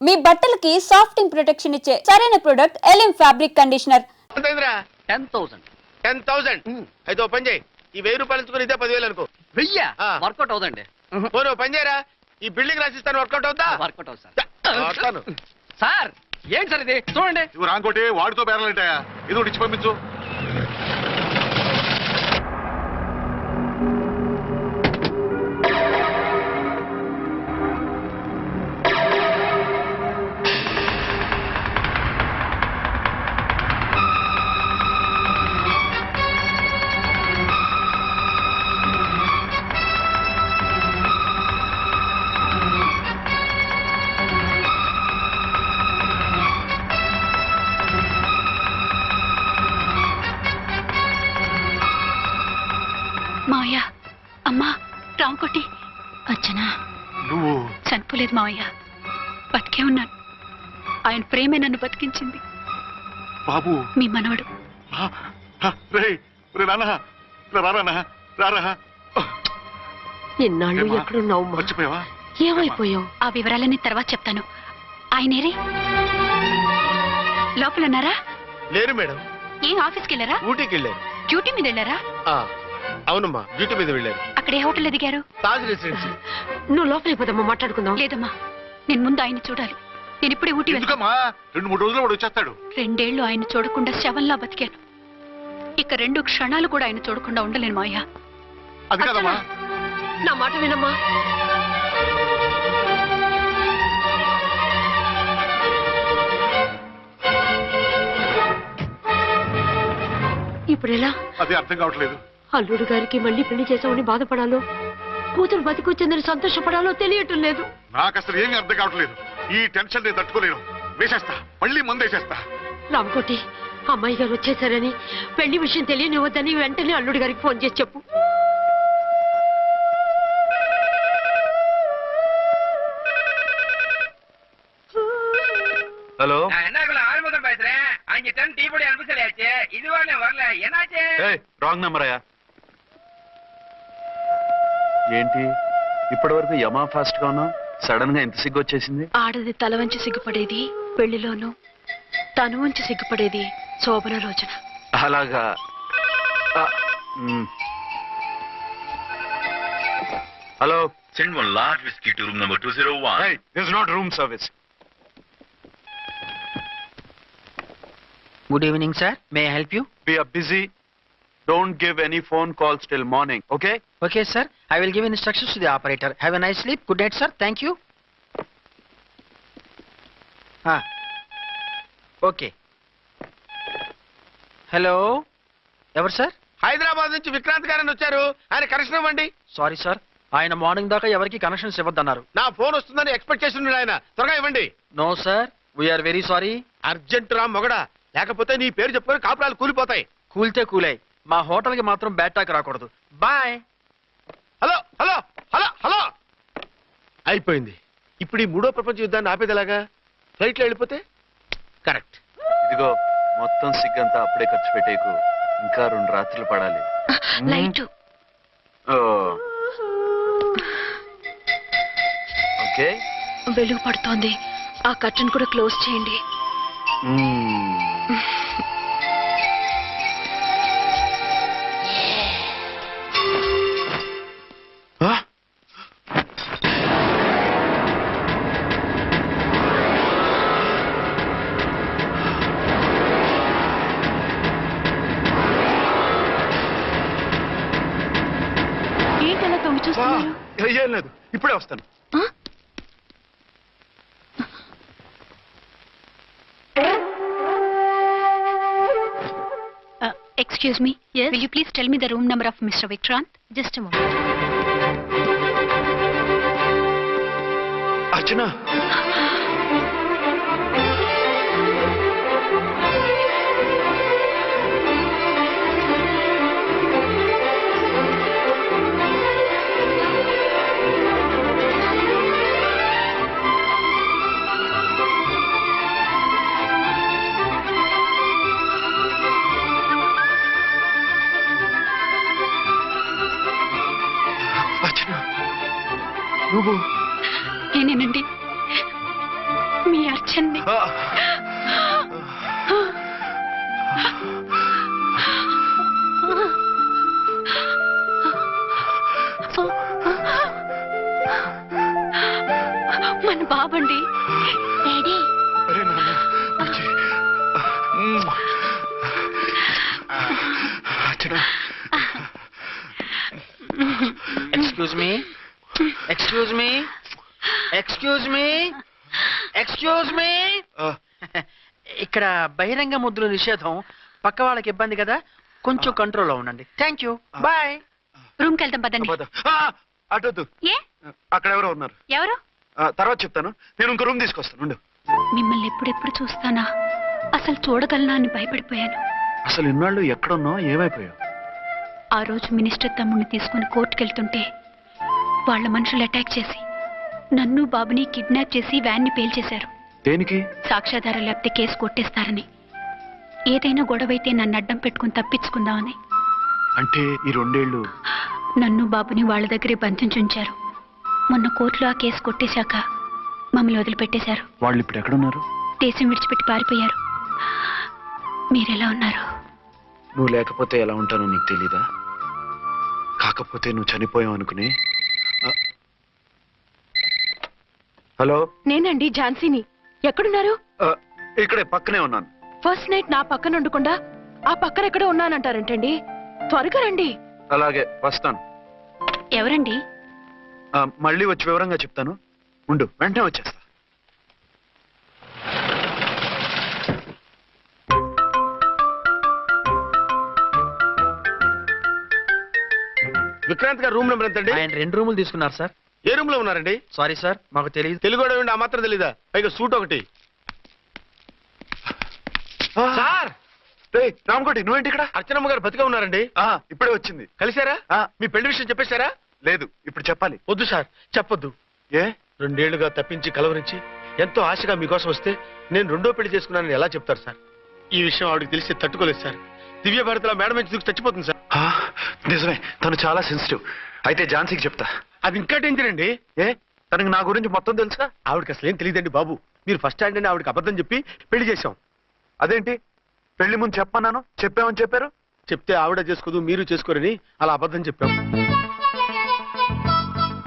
మీ బట్టలకి సాఫ్టింగ్ ప్రొటెక్షన్ ఇచ్చే సరైన ప్రొడక్ట్ ఎలిమ్ ఫ్యాబ్రిక్ కండిషనర్. 10,000 అయితే ఓ పని చేయి, ఈ 1000 రూపాయలు ఇచ్చుకుని ఇదే 10,000 అనుకో. 1000 వర్కౌట్ అవుదండి. పోనీ ఓ పని చేయరా, ఈ బిల్డింగ్ రాసిస్తాను, వర్కౌట్ అవుతా? వర్కౌట్ అవుతుంది సార్. ఏంటి సార్ ఇది? చూడండి. నువ్వు రాంకోటి వాడితో బేరాలంటాయా? ఇది ఒకటి ఇచ్చి పంపించు. మావయ్య, అమ్మా, రాంకోటి, అర్చనా, నువ్వు చనిపోలేదు మావయ్య, బతికే ఉన్నాను. ఆయన ప్రేమే నన్ను బతికించింది. బాబు మీ మనవడు. రారా. ఇన్నాళ్ళు ఎక్కడున్నావు? మర్చిపోయావా? ఏమైపోయావు? ఆ వివరాలన్నీ తర్వాత చెప్తాను. ఆయనేరే లోపల ఉన్నారా? లేరు మేడం. ఏం ఆఫీస్కి వెళ్ళారా? ఊటీకి వెళ్ళారు. డ్యూటీ మీద వెళ్ళారా? అవునమ్మా, డ్యూటీ మీద వెళ్ళారు. అక్కడ ఏ హోటల్ ఎదిగారు? తాజ్ రెసిడెన్సీ. నువ్వు లోపలికి పోదమ్మా, మాట్లాడుకుందాం. లేదమ్మా, నేను ముందు ఆయన చూడాలి. నేను ఇప్పుడే ఊటీ వెళ్తాను. ఎందుకమ్మా? 2-3 రోజుల్లో వాడు వచ్చేస్తాడు. 2 ఏళ్లు ఆయన చూడకుండా శవంలా బతికాను. ఇక 2 క్షణాలు కూడా ఆయన చూడకుండా ఉండలేను మావయ్య. అది కదమ్మా. నా మాట వినమ్మా. ఇప్పుడు ఎలా? అది అర్థం కావట్లేదు. అల్లుడు గారికి మళ్ళీ పెళ్లి చేసామని బాధపడాలో, కూతురు బతికొచ్చిందని సంతోషపడాలో తెలియటం లేదు. నాకు అసలు ఏమీ అర్థం కావట్లేదు. ఈ టెన్షన్ నేను తట్టుకోలేను. వేసేస్తా, మళ్ళీ మందేసేస్తా. రామకోటి, అమ్మాయి గారు వచ్చేసారని, పెళ్లి విషయం తెలియనివ్వద్దని వెంటనే అల్లుడు గారికి ఫోన్ చేసి చెప్పు. ஹலோ, ஆறுமுகம் பேசுறேன். 5 டன் டீ பொடி அனுப்ப சொல்லியாச்சு. இதுவரை வரல. என்னாச்சு? రాంగ్ నెంబర్ అయ్యా. ఏంటి ఇప్పటి వరకు యమా ఫాస్ట్ గా ఉన్నావు, సడన్ గా ఎంత సిగ్గు వచ్చేసింది? ఆడది తల వంచి సిగ్గుపడేది పెళ్లిలోనూ, తను వంచి సిగ్గుపడేది శోభన రోజున. అలాగా. Hello, Send one large whiskey to room number 201. hey, this is not room service. Good evening, sir. May I help you? We are busy. Don't give any phone calls till morning, okay? Okay, sir. I will give instructions to the operator. Have a nice sleep. Good night, sir. Thank you. Okay. Hello. ఎవరు sir? Hyderabad నుంచి విక్రాంత్ గారని వచ్చారు. ఆయన connection ఇవ్వండి. Sorry sir, ఆయన morning దాకా ఎవరికి connections ఇవ్వద్దన్నారు. నా ఫోన్ వస్తుందని ఎక్స్పెక్ట్ చేసి ఉన్నాడు ఆయన. త్వరగా ఇవ్వండి. No sir, we are very sorry. Urgent రా మొగడా, లేకపోతే నీ పేరు చెప్పుకొని కాపురాలు కూలిపోతాయి. కూల్తే కూలాయి, మా హోటల్ కి మాత్రం బ్యాడ్ టాక్ రాకూడదు. Bye. Hello hello hello hello. అయిపోయింది. ఇప్పుడు ఈ 3వ ప్రపంచ యుద్ధాన్ని ఆపేదేలాగా? ఫ్లైట్ లో వెళ్ళిపోతే కరెక్ట్. ఇదిగో మొత్తం సిగ్గంతా అప్పుడే ఖర్చు పెట్టేకు. ఇంకా 2 రాత్రులు పడాలి. లైట్ ఓకే, వెలుగు పడుతోంది. ఆ కర్టన్ కూడా క్లోజ్ చేయండి. ఏంటలా తొంగి చూస్తున్నారు? ఏం లేదు, ఇప్పుడే వస్తాను. Excuse me. Yes. Will you please tell me the room number of Mr. Vikrant? Just a moment. అర్చన, నువ్వు నేనేనండి, మీ వచ్చాను మన బాబండి. డాడీ అరే నాన్న, బుజ్జి. అచ్చడా. Excuse me, excuse me, excuse me, excuse me. ఆ, ఇక్కడ బహిరంగ ముద్దుల నిషేధం, పక్క వాళ్ళకి ఇబ్బంది కదా, కొంచెం కంట్రోల్లో ఉండండి. Thank you, bye. రూమ్కి వెళ్తాం పదండి. అబద్ధం. అటొద్దు, ఏ అక్కడ ఎవరో ఉన్నారు. ఎవరు? తర్వాత చెప్తాను. నేను ఇంకో రూమ్ తీసుకొస్తాను ఉండు. మిమ్మల్ని ఎప్పుడెప్పుడు చూస్తానా, అసలు చూడగలనా అని భయపడిపోయాను. అసలు ఇన్నాళ్ళు ఎక్కడున్నావు, ఏమైపోయావు? ఆ రోజు మినిస్టర్ తమ్ముడిని తీసుకుని కోర్టుకెళ్తుంటే వాళ్ళ మనుషులు అటాక్ చేసి నన్ను బాబుని కిడ్నాప్ చేసి వ్యాన్ని పేల్చేశారు. దేనికి? సాక్ష్యాధారాలు లేకపోతే కేసు కొట్టేస్తారని. ఏదైనా గొడవైతే నన్ను అడ్డం పెట్టుకుని తప్పించుకుందామని. అంటే ఈ 2 ఏళ్ళు నన్ను బాబుని వాళ్ళ దగ్గరే బంధించుంచారు. మొన్న కోర్టులో ఆ కేసు కొట్టేశాక మమ్మల్ని వదిలిపెట్టేశారు. వాళ్ళు ఇప్పుడు ఎక్కడున్నారు? దేశం విడిచిపెట్టి పారిపోయారు. మీరెలా ఉన్నారు? నువ్వు లేకపోతే ఎలా ఉంటానో నీకు తెలీదా? కాకపోతే నువ్వు చనిపోయావు అనుకుని. హలో, నేనండి ఝాన్సీని. ఎక్కడున్నారు? ఇక్కడే పక్కనే ఉన్నాను. ఫస్ట్ నైట్ నా పక్కన ఉండకుండా ఆ పక్కన ఎక్కడ ఉన్నానంటారంటండి. త్వరగా రండి. అలాగే వస్తాను. ఎవరండి? మళ్ళీ వచ్చి వివరంగా చెప్తాను. ఉండు, వెంటనే వచ్చేస్తా. విక్రాంత్ గారు రూమ్ నెంబర్ ఎంతండి? ఆయన 2 రూములు తీసుకున్నారు సార్. ఏ రూమ్ లో ఉన్నారండి? సారీ సార్, మాకు తెలియదు. తెలుగు ఆ మాత్రం తెలీదా? పైగా సూట్ ఒకటి. సార్, రామకోటి నువ్వేంటి ఇక్కడ? అర్చనమ్మ గారు బతిగా ఉన్నారండి. ఇప్పుడే వచ్చింది. కలిసారా? మీ పెళ్లి విషయం చెప్పేశారా? లేదు, ఇప్పుడు చెప్పాలి. వద్దు సార్, చెప్పొద్దు. ఏ? 2 ఏళ్లుగా తప్పించి కలవరించి ఎంతో ఆశగా మీకోసం వస్తే నేను 2వ పెళ్లి చేసుకున్నానని ఎలా చెప్తారు సార్? ఈ విషయం ఆవిడకి తెలిసి తట్టుకోలేదు సార్. దివ్య భారతిలో మేడం నుంచి దూకి చచ్చిపోతుంది సార్. నిజమే, తను చాలా సెన్సిటివ్. అయితే ఝాన్సీకి చెప్తా. అది ఇంకా డేంజర్ అండి. ఏ, తనకి నా గురించి మొత్తం తెలుసా? ఆవిడకి అసలు ఏం తెలియదండి బాబు. మీరు ఫస్ట్ హ్యాండ్ అని ఆవిడకి అబద్ధం చెప్పి పెళ్లి చేశాం. అదేంటి, పెళ్లి ముందు చెప్పన్నాను, చెప్పామని చెప్పారు. చెప్తే ఆవిడ చేసుకోదు, మీరు చేసుకోరని అలా అబద్ధం చెప్పాం.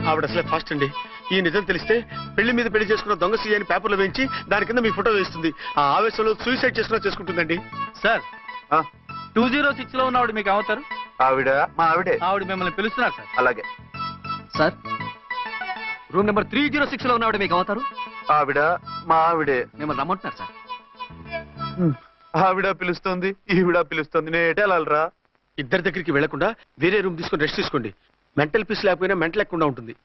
ఆవిడ అసలే ఫాస్ట్ అండి. ఈ నిజం తెలిస్తే పెళ్లి మీద పెళ్లి చేసుకున్న దొంగ సీ అని పేపర్లో వేయించి దాని కింద మీ ఫోటో వేస్తుంది. ఆ ఆవేశంలో సూసైడ్ చేసుకుంటుందండి. సార్, 206 లో ఉన్నవాడు మీకు అవుతారు. ఆవిడ మా ఆవిడే. ఆవిడ మిమ్మల్ని పిలుస్తున్నారు సార్. అలాగే సార్, రూమ్ నెంబర్ 306 లో ఉన్నవాడు మీకు అవుతారు. ఆవిడ మా ఆవిడే. మిమ్మల్ని రమ్మంటున్నారు సార్. ఆవిడ పిలుస్తుంది, ఈవిడ పిలుస్తుంది, నేను ఎటు వెళ్ళాలిరా? ఇద్దరి దగ్గరికి వెళ్లకుండా వేరే రూమ్ తీసుకొని రెస్ట్ తీసుకోండి. మెంటల్ పీస్ లేకపోయినా మెంటల్ లేకుండా ఉంటుంది.